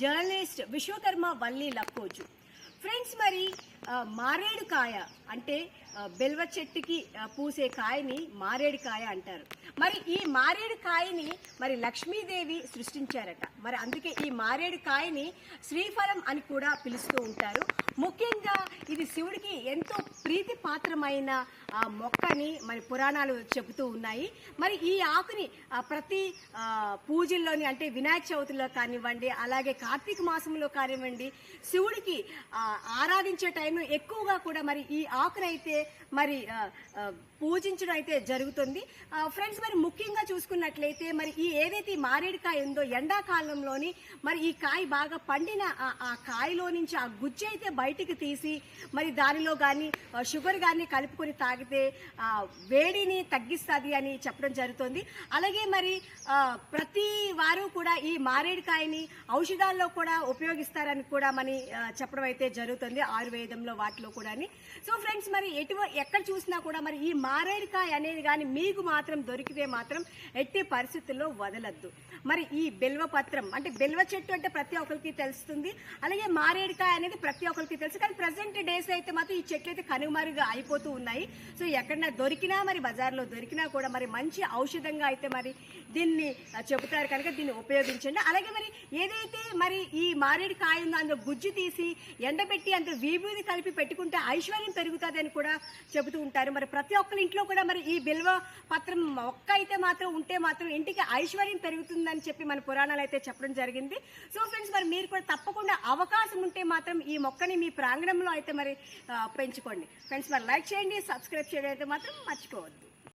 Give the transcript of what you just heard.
Journalist Vishwakarma Valli Lakkoju. Friends, మరి మారేడు కాయ అంటే బెల్వ చెట్టుకి పూసే కాయని మారేడు కాయ అంటారు. మరి ఈ మారేడు కాయని మరి లక్ష్మీదేవి సృష్టించారట. మరి అందుకే ఈ మారేడు కాయని శ్రీఫలం అని కూడా పిలుస్తూ ఉంటారు. ముఖ్యంగా ఇది శివుడికి ఎంతో ప్రీతి పాత్రమైన మొక్కని మరి పురాణాలు చెబుతూ ఉన్నాయి. మరి ఈ ఆకుని ప్రతి పూజల్లోని అంటే వినాయక చవితిలో కానివ్వండి, అలాగే కార్తీక మాసంలో కానివ్వండి, శివుడికి ఆరాధించే టైంలో ఎక్కువగా కూడా మరి ఈ ఆకునైతే మరి పూజించడం అయితే జరుగుతుంది. ఫ్రెండ్స్, మరి ముఖ్యంగా చూసుకున్నట్లయితే మరి ఈ ఏదైతే మారేడుకాయ ఉందో ఎండాకాలంలోని మరి ఈ కాయ బాగా పండిన ఆ కాయలో నుంచి ఆ గుజ్జు అయితే బయటికి తీసి మరి దానిలో కానీ షుగర్ కానీ కలుపుకొని తాగితే వేడిని తగ్గిస్తుంది అని చెప్పడం జరుగుతుంది. అలాగే మరి ప్రతి వారు కూడా ఈ మారేడుకాయని ఔషధాల్లో కూడా ఉపయోగిస్తారని కూడా మరి చెప్పడం అయితే జరుగుతుంది, ఆయుర్వేదంలో వాటిలో కూడా. సో ఫ్రెండ్స్, మరి ఎక్కడ చూసినా కూడా మరి ఈ మారేడుకాయ అనేది కానీ మీకు మాత్రం దొరికితే మాత్రం ఎట్టి పరిస్థితుల్లో వదలద్దు. మరి ఈ బెల్వపత్రం అంటే బెల్వ చెట్టు అంటే ప్రతి ఒక్కరికి తెలుస్తుంది, అలాగే మారేడుకాయ అనేది ప్రతి ఒక్కరికి తెలుసు. కానీ ప్రజెంట్ డేస్ అయితే మాత్రం ఈ చెట్లు అయితే కనుమరుగా అయిపోతూ ఉన్నాయి. సో ఎక్కడన్నా దొరికినా మరి బజార్లో దొరికినా కూడా మరి మంచి ఔషధంగా అయితే మరి దీన్ని చెబుతారు కనుక దీన్ని ఉపయోగించండి. అలాగే మరి ఏదైతే మరి ఈ మారేడుకాయ ఉందో అందులో గుజ్జు తీసి ఎండబెట్టి అందులో విభూది కలిపి పెట్టుకుంటే ఐశ్వర్యం పెరుగుతుంది అని కూడా చెబుతూ ఉంటారు. మరి ప్రతి ఒక్కరి ఇంట్లో కూడా మరి ఈ బిల్వ పత్రం మొక్క అయితే మాత్రం ఉంటే మాత్రం ఇంటికి ఐశ్వర్యం పెరుగుతుందని చెప్పి మన పురాణాలు అయితే చెప్పడం జరిగింది. సో ఫ్రెండ్స్, మరి మీరు కూడా తప్పకుండా అవకాశం ఉంటే మాత్రం ఈ మొక్కని మీ ప్రాంగణంలో అయితే మరి పెంచుకోండి. ఫ్రెండ్స్, మరి లైక్ చేయండి, సబ్స్క్రైబ్ చేయడం అయితే మాత్రం మర్చిపోవద్దు.